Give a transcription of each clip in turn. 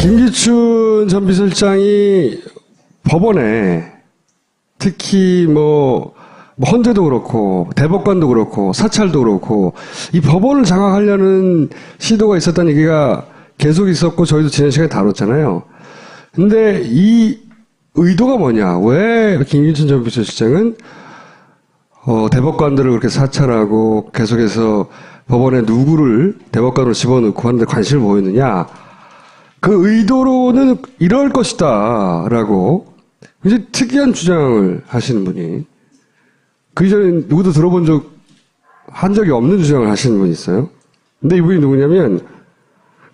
김기춘 전 비서실장이 법원에 특히 뭐 헌재도 그렇고 대법관도 그렇고 사찰도 그렇고 이 법원을 장악하려는 시도가 있었다는 얘기가 계속 있었고 저희도 지난 시간에 다뤘잖아요. 근데 이 의도가 뭐냐? 왜 김기춘 전 비서실장은 대법관들을 그렇게 사찰하고 계속해서 법원에 누구를 대법관으로 집어넣고 하는데 관심을 보였느냐? 그 의도로는 이럴 것이다 라고 굉장히 특이한 주장을 하시는 분이 그 이전에 누구도 들어본 한 적이 없는 주장을 하시는 분이 있어요. 근데 이분이 누구냐면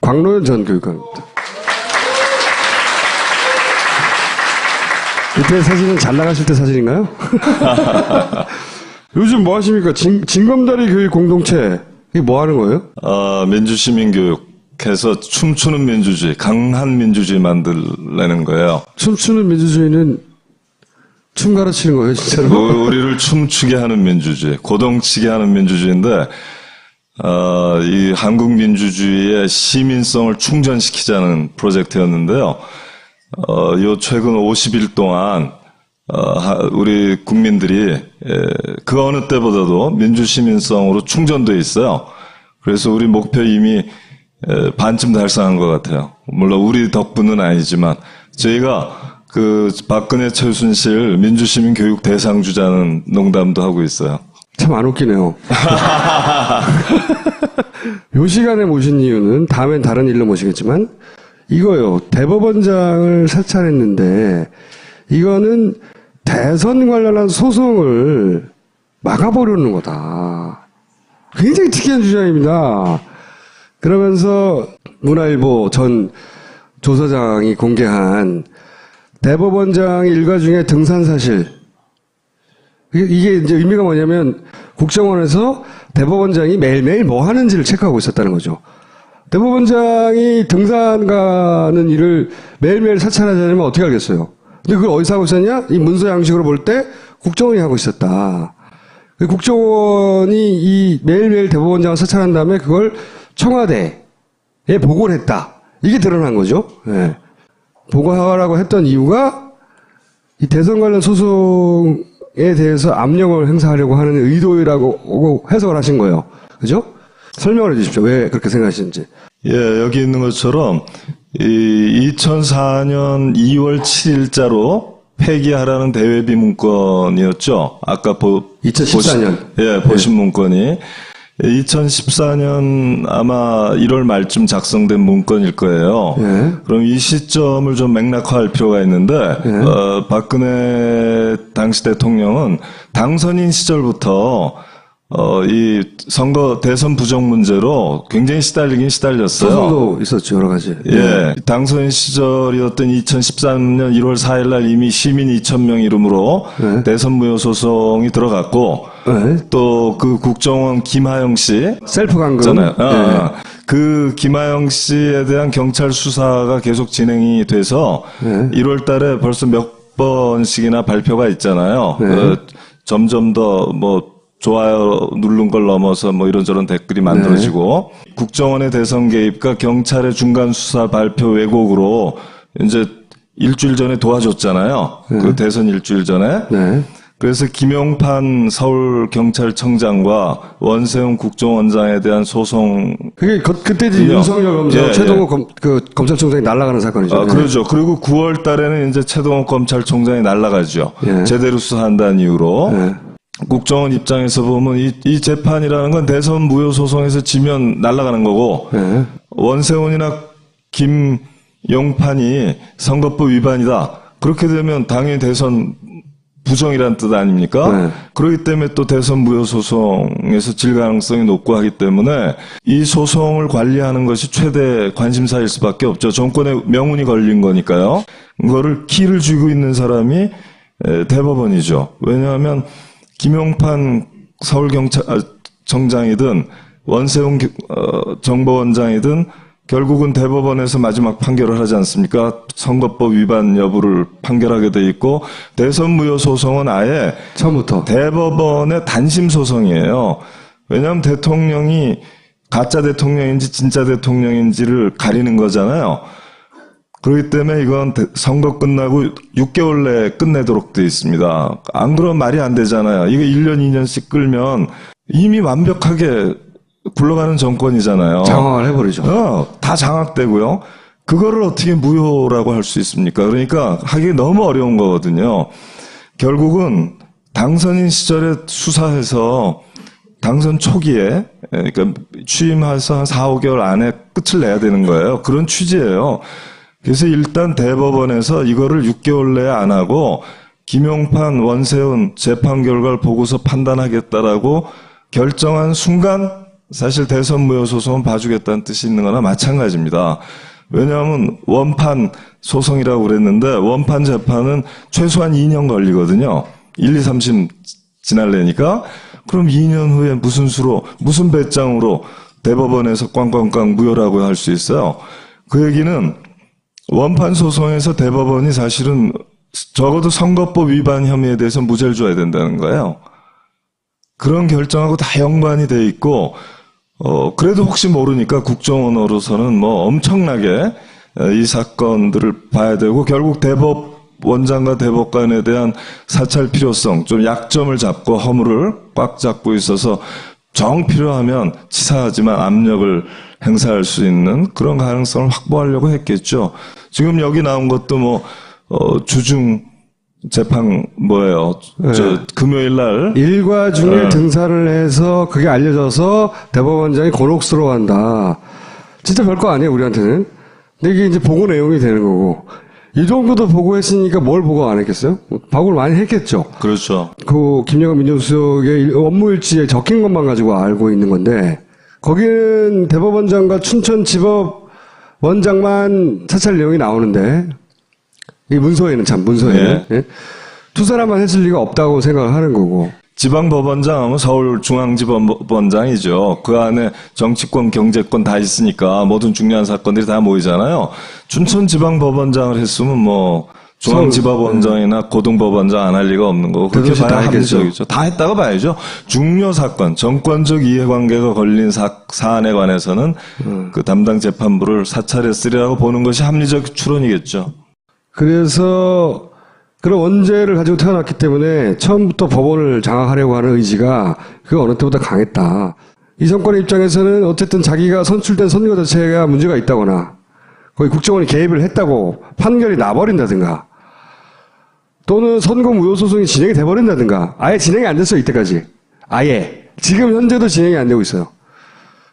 광로현 전 교육감입니다. 그때 사진은 잘 나가실 때 사진인가요? 요즘 뭐 하십니까? 징검다리 교육 공동체 이게 뭐 하는 거예요? 민주시민교육 해서 춤추는 민주주의, 강한 민주주의 만들려는 거예요. 춤추는 민주주의는 춤 가르치는 거예요, 진짜로? 우리를 춤추게 하는 민주주의, 고동치게 하는 민주주의인데, 이 한국 민주주의의 시민성을 충전시키자는 프로젝트였는데요. 요 최근 50일 동안, 우리 국민들이, 그 어느 때보다도 민주시민성으로 충전되어 있어요. 그래서 우리 목표 이미 반쯤 달성한 것 같아요. 물론 우리 덕분은 아니지만 저희가 그 박근혜 최순실 민주시민 교육 대상주자는 농담도 하고 있어요. 참 안 웃기네요. 요 시간에 모신 이유는 다음엔 다른 일로 모시겠지만 이거요. 대법원장을 사찰했는데 이거는 대선 관련한 소송을 막아보려는 거다. 굉장히 특이한 주장입니다. 그러면서 문화일보 전 조사장이 공개한 대법원장 일가 중에 등산 사실. 이게 이제 의미가 뭐냐면 국정원에서 대법원장이 매일매일 뭐 하는지를 체크하고 있었다는 거죠. 대법원장이 등산 가는 일을 매일매일 사찰하자면 어떻게 알겠어요? 근데 그걸 어디서 하고 있었냐? 이 문서 양식으로 볼 때 국정원이 하고 있었다. 국정원이 이 매일매일 대법원장을 사찰한 다음에 그걸 청와대에 보고를 했다. 이게 드러난 거죠. 네. 보고하라고 했던 이유가 이 대선 관련 소송에 대해서 압력을 행사하려고 하는 의도라고 해석을 하신 거예요. 그죠? 설명을 해 주십시오. 왜 그렇게 생각하시는지. 예, 여기 있는 것처럼 이 2004년 2월 7일자로 폐기하라는 대외비 문건이었죠. 아까 2014년. 보신 문건이 2014년 아마 1월 말쯤 작성된 문건일 거예요. 네. 그럼 이 시점을 좀 맥락화할 필요가 있는데 박근혜 당시 대통령은 당선인 시절부터 이 선거 대선 부정 문제로 굉장히 시달리긴 시달렸어요. 소송도 있었죠, 여러 가지. 예. 당선인 시절이었던 2013년 1월 4일 날 이미 시민 2,000명 이름으로 대선 무효 소송이 들어갔고 또 그 국정원 김하영 씨 셀프 감금. 그 김하영 씨에 대한 경찰 수사가 계속 진행이 돼서 1월 달에 벌써 몇 번씩이나 발표가 있잖아요. 점점 더 좋아요 누른 걸 넘어서 이런저런 댓글이 만들어지고 국정원의 대선 개입과 경찰의 중간 수사 발표 왜곡으로 이제 일주일 전에 도와줬잖아요. 그 대선 일주일 전에. 그래서 김용판 서울경찰청장과 원세훈 국정원장에 대한 소송. 그게 그때 윤석열 검사, 최동호 검찰총장이 날아가는 사건이죠. 그렇죠. 그리고 9월 달에는 이제 최동호 검찰총장이 날아가죠. 제대로 수사한다는 이유로. 국정원 입장에서 보면 이 재판이라는 건 대선 무효 소송에서 지면 날아가는 거고 원세훈이나 김용판이 선거법 위반이다. 그렇게 되면 당연히 대선 부정이라는 뜻 아닙니까? 그렇기 때문에 또 대선 무효 소송에서 질 가능성이 높고 하기 때문에 이 소송을 관리하는 것이 최대 관심사일 수밖에 없죠. 정권의 명운이 걸린 거니까요. 그거를 키를 쥐고 있는 사람이 대법원이죠. 왜냐하면 김용판 서울경찰청장이든 원세훈 정보원장이든 결국은 대법원에서 마지막 판결을 하지 않습니까? 선거법 위반 여부를 판결하게 돼 있고 대선 무효 소송은 아예 처음부터 대법원의 단심 소송이에요. 왜냐하면 대통령이 가짜 대통령인지 진짜 대통령인지를 가리는 거잖아요. 그렇기 때문에 이건 선거 끝나고 6개월 내에 끝내도록 되어 있습니다. 안 그러면 말이 안 되잖아요. 이거 1년, 2년씩 끌면 이미 완벽하게 굴러가는 정권이잖아요. 장악을 해버리죠. 다 장악되고요. 그거를 어떻게 무효라고 할 수 있습니까? 그러니까 하기 너무 어려운 거거든요. 결국은 당선인 시절에 수사해서 당선 초기에, 그러니까 취임해서 한 4, 5개월 안에 끝을 내야 되는 거예요. 그런 취지예요. 그래서 일단 대법원에서 이거를 6개월 내에 안 하고 김용판, 원세훈 재판 결과를 보고서 판단하겠다라고 결정한 순간 사실 대선 무효 소송은 봐주겠다는 뜻이 있는 거나 마찬가지입니다. 왜냐하면 원판 소송이라고 그랬는데 원판 재판은 최소한 2년 걸리거든요. 1, 2, 3심 지날래니까. 그럼 2년 후에 무슨 수로, 무슨 배짱으로 대법원에서 꽝꽝꽝 무효라고 할 수 있어요. 그 얘기는 원판 소송에서 대법원이 사실은 적어도 선거법 위반 혐의에 대해서 무죄를 줘야 된다는 거예요. 그런 결정하고 다 연관이 돼 있고, 그래도 혹시 모르니까 국정원으로서는 뭐 엄청나게 이 사건들을 봐야 되고, 결국 대법원장과 대법관에 대한 사찰 필요성, 좀 약점을 잡고 허물을 꽉 잡고 있어서 정 필요하면 치사하지만 압력을 행사할 수 있는 그런 가능성을 확보하려고 했겠죠. 지금 여기 나온 것도 뭐, 주중 재판 뭐예요? 네. 금요일 날. 일과 중에 등산을 해서 그게 알려져서 대법원장이 곤혹스러워한다. 진짜 별거 아니에요, 우리한테는. 근데 이게 이제 보고 내용이 되는 거고. 이 정도도 보고했으니까 뭘 보고 안 했겠어요? 보고를 많이 했겠죠. 그렇죠. 그 김영환 민정수석의 업무일지에 적힌 것만 가지고 알고 있는 건데 거기는 대법원장과 춘천지법원장만 사찰 내용이 나오는데 이 문서에는 문서에는 예? 두 사람만 했을 리가 없다고 생각을 하는 거고. 지방법원장 하면 서울중앙지법원장이죠. 그 안에 정치권, 경제권 다 있으니까 모든 중요한 사건들이 다 모이잖아요. 춘천지방법원장을 했으면 뭐 중앙지법원장이나 고등법원장 안 할 리가 없는 거고 그렇게 봐야 합리적이죠. 다 했다고 봐야죠. 중요 사건, 정권적 이해관계가 걸린 사안에 관해서는 그 담당 재판부를 사찰했으리라고 보는 것이 합리적 추론이겠죠. 그래서 그런 원죄를 가지고 태어났기 때문에 처음부터 법원을 장악하려고 하는 의지가 그 어느 때보다 강했다. 이 정권의 입장에서는 어쨌든 자기가 선출된 선거 자체가 문제가 있다거나 거기 국정원이 개입을 했다고 판결이 나버린다든가 또는 선거 무효 소송이 진행이 돼버린다든가 아예 진행이 안 됐어요 이때까지. 아예. 지금 현재도 진행이 안 되고 있어요.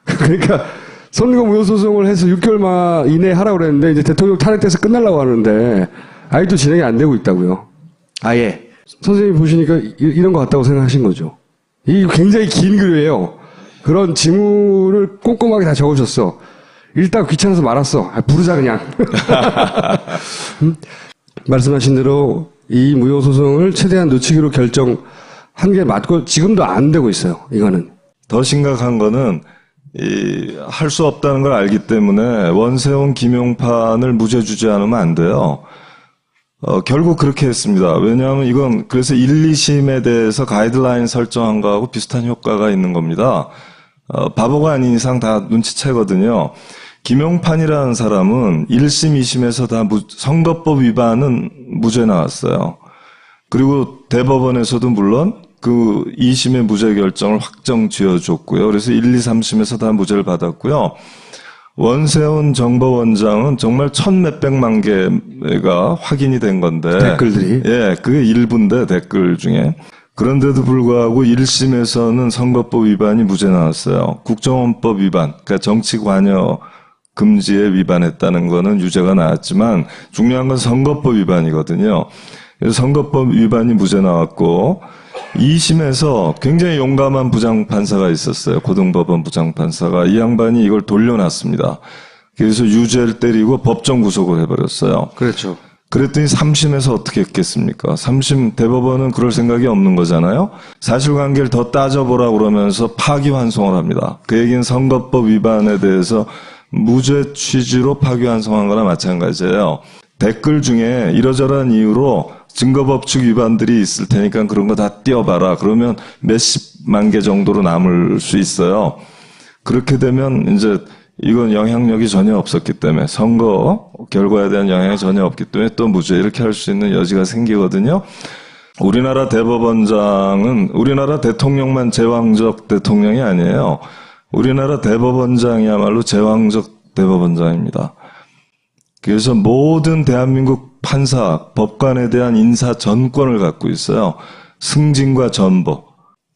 그러니까 선거 무효 소송을 해서 6개월 이내에 하라고 그랬는데 이제 대통령 탄핵돼서 끝나려고 하는데 아직도 진행이 안 되고 있다고요. 아예. 선생님이 보시니까 이런 것 같다고 생각하신 거죠. 이 굉장히 긴 글이에요. 그런 지문을 꼼꼼하게 다 적으셨어. 일단 귀찮아서 말았어. 부르자 그냥. 말씀하신 대로 이 무효소송을 최대한 늦추기로 결정한 게 맞고 지금도 안 되고 있어요. 이거는. 더 심각한 거는 할 수 없다는 걸 알기 때문에 원세훈, 김용판을 무죄 주지 않으면 안 돼요. 결국 그렇게 했습니다. 왜냐하면 이건 그래서 1, 2심에 대해서 가이드라인 설정한 거하고 비슷한 효과가 있는 겁니다. 바보가 아닌 이상 다 눈치채거든요. 김용판이라는 사람은 1심, 2심에서 다 선거법 위반은 무죄 나왔어요. 그리고 대법원에서도 물론 그 2심의 무죄 결정을 확정 지어줬고요. 그래서 1, 2, 3심에서 다 무죄를 받았고요. 원세훈 정보원장은 정말 1,몇백만 개가 확인이 된 건데. 댓글들이. 예, 그게 일부인데 댓글 중에. 그런데도 불구하고 1심에서는 선거법 위반이 무죄 나왔어요. 국정원법 위반, 그러니까 정치 관여 금지에 위반했다는 거는 유죄가 나왔지만 중요한 건 선거법 위반이거든요. 그래서 선거법 위반이 무죄 나왔고 2심에서 굉장히 용감한 부장판사가 있었어요. 고등법원 부장판사가. 이 양반이 이걸 돌려놨습니다. 그래서 유죄를 때리고 법정 구속을 해버렸어요. 그렇죠. 그랬더니 3심에서 어떻게 했겠습니까? 3심 대법원은 그럴 생각이 없는 거잖아요. 사실관계를 더 따져보라고 그러면서 파기환송을 합니다. 그 얘기는 선거법 위반에 대해서 무죄 취지로 파기환송한 거나 마찬가지예요. 댓글 중에 이러저러한 이유로 증거법칙 위반들이 있을 테니까 그런 거 다 띄워봐라. 그러면 몇십만 개 정도로 남을 수 있어요. 그렇게 되면 이제 이건 영향력이 전혀 없었기 때문에 선거 결과에 대한 영향이 전혀 없기 때문에 또 무죄 이렇게 할 수 있는 여지가 생기거든요. 우리나라 대법원장은 우리나라 대통령만 제왕적 대통령이 아니에요. 우리나라 대법원장이야말로 제왕적 대법원장입니다. 그래서 모든 대한민국 판사, 법관에 대한 인사 전권을 갖고 있어요. 승진과 전보.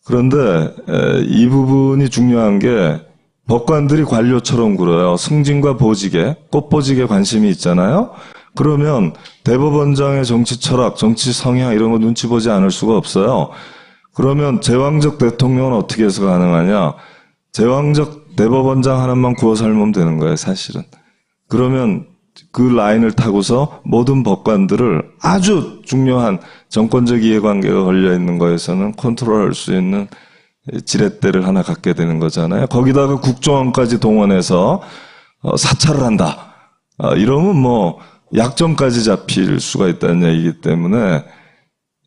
그런데 이 부분이 중요한 게 법관들이 관료처럼 굴어요. 승진과 보직에, 꽃보직에 관심이 있잖아요. 그러면 대법원장의 정치 철학, 정치 성향 이런 거 눈치 보지 않을 수가 없어요. 그러면 제왕적 대통령은 어떻게 해서 가능하냐? 제왕적 대법원장 하나만 구워 삶으면 되는 거예요, 사실은. 그러면 그 라인을 타고서 모든 법관들을 아주 중요한 정권적 이해관계가 걸려있는 거에서는 컨트롤할 수 있는 지렛대를 하나 갖게 되는 거잖아요. 거기다가 국정원까지 동원해서 사찰을 한다. 이러면 뭐 약점까지 잡힐 수가 있다는 얘기이기 때문에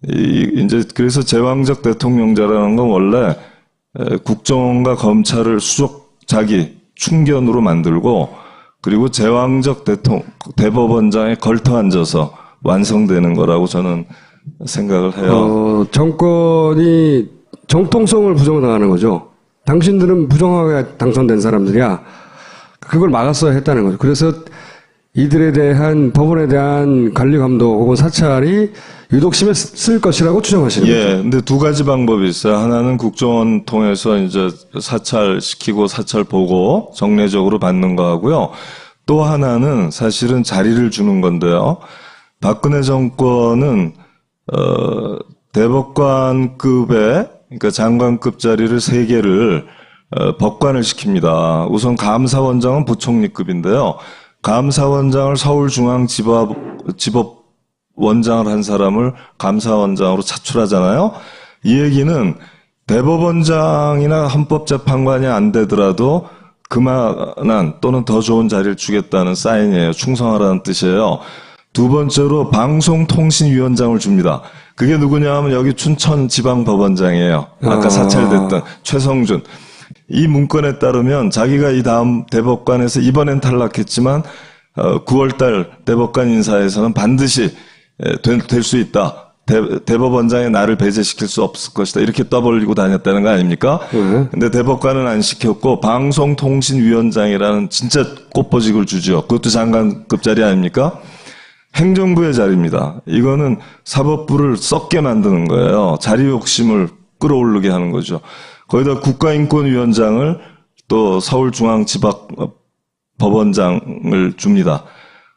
이제 그래서 제왕적 대통령제라는 건 원래 국정원과 검찰을 자기 충견으로 만들고 그리고 제왕적 대법원장에 걸터 앉아서 완성되는 거라고 저는 생각을 해요. 정권이 정통성을 부정당하는 거죠. 당신들은 부정하게 당선된 사람들이야. 그걸 막았어야 했다는 거죠. 그래서 이들에 대한 법원에 대한 관리 감독 혹은 사찰이 유독 심했을 것이라고 추정하시는 거죠. 예, 근데 두 가지 방법이 있어요. 하나는 국정원 통해서 이제 사찰시키고 사찰 보고 정례적으로 받는 거 하고요. 또 하나는 사실은 자리를 주는 건데요. 박근혜 정권은 대법관급의 그러니까 장관급 자리를 3개를 법관을 시킵니다. 우선 감사원장은 부총리급인데요. 감사원장을 서울중앙지법원장을 한 사람을 감사원장으로 차출하잖아요. 이 얘기는 대법원장이나 헌법재판관이 안 되더라도 그만한 또는 더 좋은 자리를 주겠다는 사인이에요. 충성하라는 뜻이에요. 두 번째로 방송통신위원장을 줍니다. 그게 누구냐 하면 여기 춘천지방법원장이에요. 아까 사찰됐던 최성준. 이 문건에 따르면 자기가 이 다음 대법관에서 이번엔 탈락했지만 9월달 대법관 인사에서는 반드시 될 수 있다. 대법원장의 나를 배제시킬 수 없을 것이다. 이렇게 떠벌리고 다녔다는 거 아닙니까? 근데 대법관은 안 시켰고 방송통신위원장이라는 진짜 꽃보직을 주죠. 그것도 장관급 자리 아닙니까? 행정부의 자리입니다. 이거는 사법부를 썩게 만드는 거예요. 자리 욕심을 끌어오르게 하는 거죠. 거기다 국가인권위원장을 또 서울중앙지방법원장을 줍니다.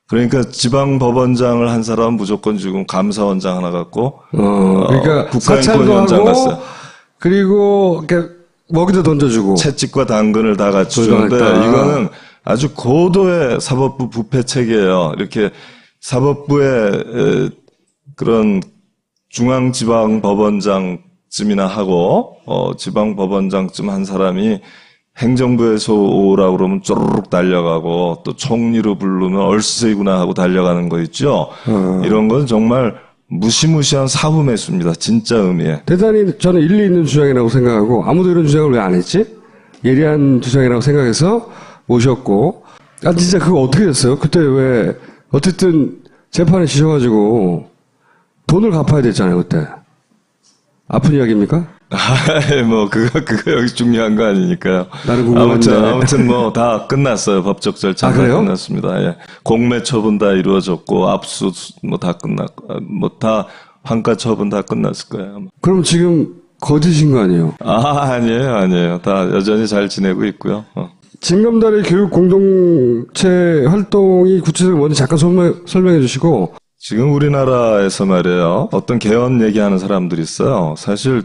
그러니까 지방법원장을 한 사람은 무조건 지금 감사원장 하나 갖고 그러니까 국가인권위원장 갔어요. 그리고 이렇게 먹이도 던져주고 채찍과 당근을 다 갖추는데 이거는 아주 고도의 사법부 부패 체계예요. 이렇게 사법부의 그런 중앙지방법원장쯤이나 하고 지방법원장쯤 한 사람이 행정부에서 오라고 그러면 쪼르륵 달려가고 또 총리로 부르면 얼쓰이구나 하고 달려가는 거 있죠. 이런 건 정말 무시무시한 사후매수입니다. 진짜 의미에. 대단히 저는 일리 있는 주장이라고 생각하고 아무도 이런 주장을 왜 안 했지? 예리한 주장이라고 생각해서 모셨고 진짜 그거 어떻게 됐어요? 그때 왜 어쨌든 재판에 지셔가지고 돈을 갚아야 됐잖아요 그때. 아픈 이야기입니까? 뭐 그거 여기 중요한 거 아니니까요. 나는 궁금한데. 아무튼 뭐 다 끝났어요. 법적 절차가 그래요? 끝났습니다. 예. 공매 처분 다 이루어졌고 압수 뭐 다 끝났고 뭐 다 환가 처분 다 끝났을 거예요. 아마. 그럼 지금 거짓인 거 아니에요? 아니에요. 다 여전히 잘 지내고 있고요. 징검다리 교육 공동체 활동이 구체적으로 뭔지 잠깐 설명해 주시고. 지금 우리나라에서 말이에요. 어떤 개헌 얘기하는 사람들이 있어요. 사실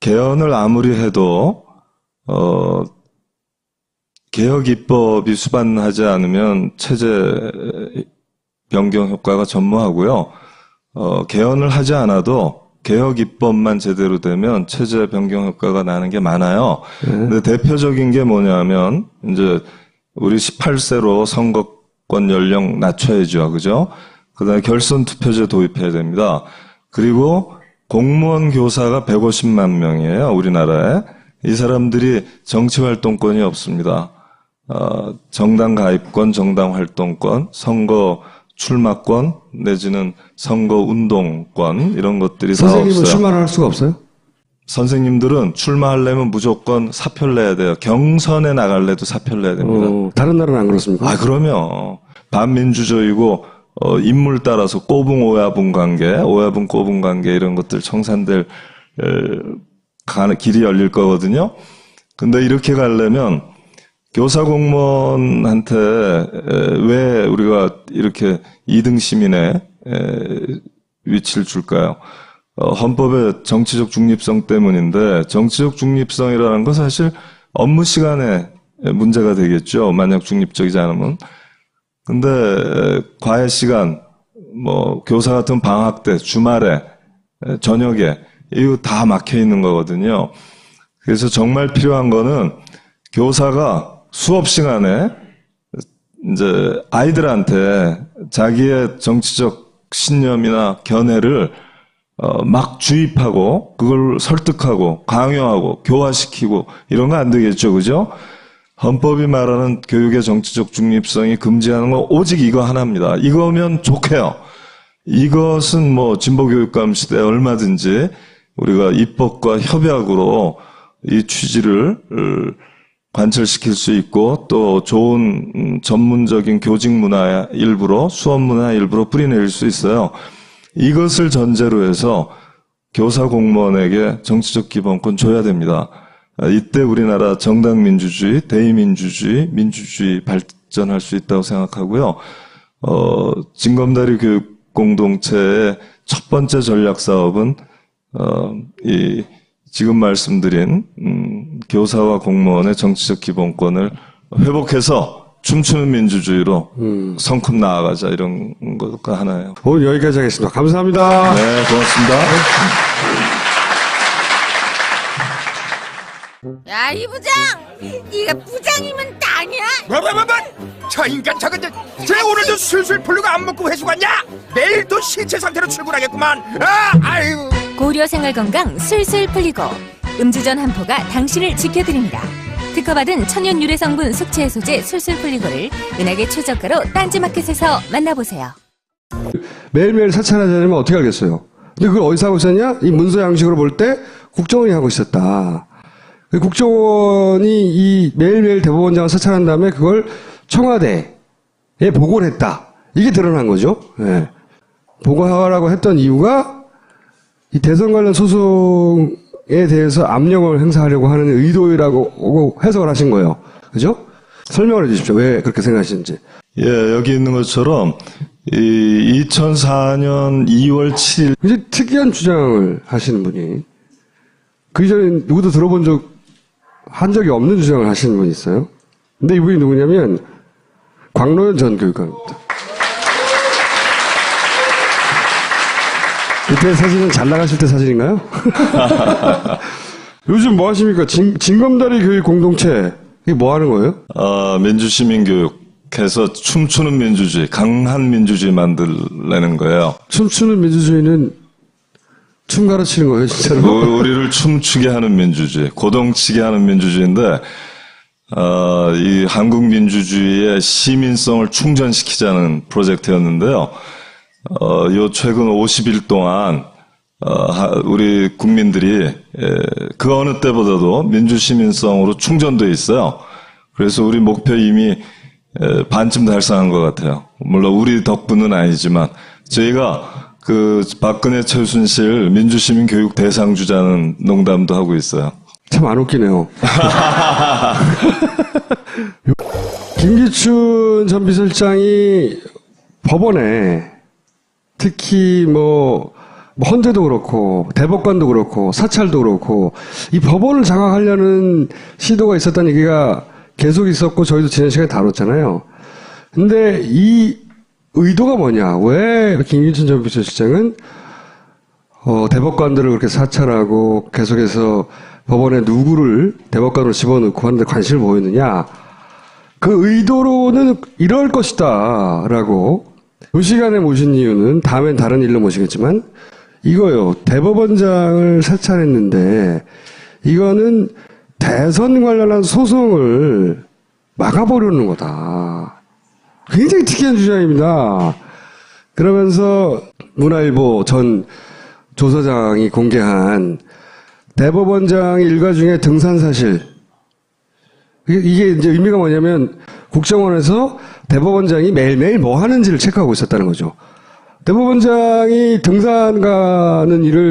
개헌을 아무리 해도 개혁 입법이 수반하지 않으면 체제 변경 효과가 전무하고요. 개헌을 하지 않아도 개혁 입법만 제대로 되면 체제 변경 효과가 나는 게 많아요. 근데 대표적인 게 뭐냐면 이제 우리 18세로 선거권 연령 낮춰야죠. 그죠? 그다음에 결선 투표제 도입해야 됩니다. 그리고 공무원 교사가 150만 명이에요. 우리나라에. 이 사람들이 정치활동권이 없습니다. 정당 가입권, 정당 활동권, 선거 출마권 내지는 선거 운동권 이런 것들이 다 선생님은 없어요. 출마를 할 수가 없어요? 선생님들은 출마하려면 무조건 사표를 내야 돼요. 경선에 나갈래도 사표를 내야 됩니다. 다른 나라는 안 그렇습니까? 그러면 반민주주의고 인물 따라서 꼬붕 오야분 관계, 오야분 꼬붕 관계 이런 것들 청산될 길이 열릴 거거든요. 근데 이렇게 가려면 교사 공무원한테 왜 우리가 이렇게 2등 시민의 위치를 줄까요? 헌법의 정치적 중립성 때문인데 정치적 중립성이라는 건 사실 업무 시간에 문제가 되겠죠. 만약 중립적이지 않으면. 근데 과외 시간, 교사 같은 방학 때, 주말에, 저녁에 이거 다 막혀 있는 거거든요. 그래서 정말 필요한 거는 교사가 수업 시간에 이제 아이들한테 자기의 정치적 신념이나 견해를 막 주입하고 그걸 설득하고 강요하고 교화시키고 이런 거 안 되겠죠. 그죠? 헌법이 말하는 교육의 정치적 중립성이 금지하는 건 오직 이거 하나입니다. 이거면 좋게요. 이것은 진보교육감 시대에 얼마든지 우리가 입법과 협약으로 이 취지를 관철시킬 수 있고 또 좋은 전문적인 교직 문화 일부로 수업 문화 일부로 뿌리내릴 수 있어요. 이것을 전제로 해서 교사 공무원에게 정치적 기본권 줘야 됩니다. 이때 우리나라 정당 민주주의, 대의민주주의, 민주주의 발전할 수 있다고 생각하고요. 징검다리 교육 공동체의 첫 번째 전략 사업은 지금 말씀드린 교사와 공무원의 정치적 기본권을 회복해서 춤추는 민주주의로 성큼 나아가자 이런 것가 하나예요. 오늘 여기까지 하겠습니다. 감사합니다. 네, 고맙습니다. 야, 이 부장! 네가 부장이면 땅이야? 저 인간 저건 쟤 오늘도 술술 풀리고 안 먹고 회수 갔냐? 내일도 신체 상태로 출근하겠구만. 아유. 고려 생활건강 술술 풀리고 음주전 한포가 당신을 지켜드립니다. 특허받은 천연 유래 성분 숙취 해소제 술술 풀리고를 은하계 최저가로 딴지마켓에서 만나보세요. 매일매일 사찰하자면 어떻게 알겠어요? 근데 그걸 어디서 하고 있었냐? 이 문서 양식으로 볼 때 국정원이 하고 있었다. 국정원이 이 매일매일 대법원장을 사찰한 다음에 그걸 청와대에 보고를 했다. 이게 드러난 거죠. 네. 보고하라고 했던 이유가 이 대선 관련 소송에 대해서 압력을 행사하려고 하는 의도라고 해석을 하신 거예요. 그죠? 설명을 해 주십시오. 왜 그렇게 생각하시는지. 예, 여기 있는 것처럼 2004년 2월 7일 굉장히 특이한 주장을 하시는 분이 그 이전에 누구도 한 적이 없는 주장을 하시는 분이 있어요. 근데 이분이 누구냐면 광로연 전 교육감입니다. 이때 사진은 잘 나가실 때 사진인가요? 요즘 뭐 하십니까? 징검다리 교육 공동체 이게 뭐 하는 거예요? 민주시민교육해서 춤추는 민주주의, 강한 민주주의 만들려는 거예요. 춤추는 민주주의는 춤 가르치는 거예요, 진짜로? 우리를 춤추게 하는 민주주의, 고동치게 하는 민주주의인데, 이 한국 민주주의의 시민성을 충전시키자는 프로젝트였는데요. 요 최근 50일 동안, 우리 국민들이, 그 어느 때보다도 민주시민성으로 충전돼 있어요. 그래서 우리 목표 이미, 반쯤 달성한 것 같아요. 물론 우리 덕분은 아니지만, 저희가 박근혜 최순실 민주시민 교육 대상주자는 농담도 하고 있어요. 참 안 웃기네요. 김기춘 전 비서실장이 법원에 특히 헌재도 그렇고 대법관도 그렇고 사찰도 그렇고 이 법원을 장악하려는 시도가 있었다는 얘기가 계속 있었고 저희도 지난 시간에 다뤘잖아요. 근데 이 의도가 뭐냐? 왜 김기춘 전 비서실장은 대법관들을 그렇게 사찰하고 계속해서 법원에 누구를 대법관으로 집어넣고 하는데 관심을 보였느냐? 그 의도로는 이럴 것이다라고 이 시간에 모신 이유는 다음엔 다른 일로 모시겠지만 이거요. 대법원장을 사찰했는데 이거는 대선 관련한 소송을 막아보려는 거다. 굉장히 특이한 주장입니다. 그러면서 문화일보 전 조사장이 공개한 대법원장 일가 중에 등산 사실. 이게 이제 의미가 뭐냐면 국정원에서 대법원장이 매일매일 뭐 하는지를 체크하고 있었다는 거죠. 대법원장이 등산 가는 일을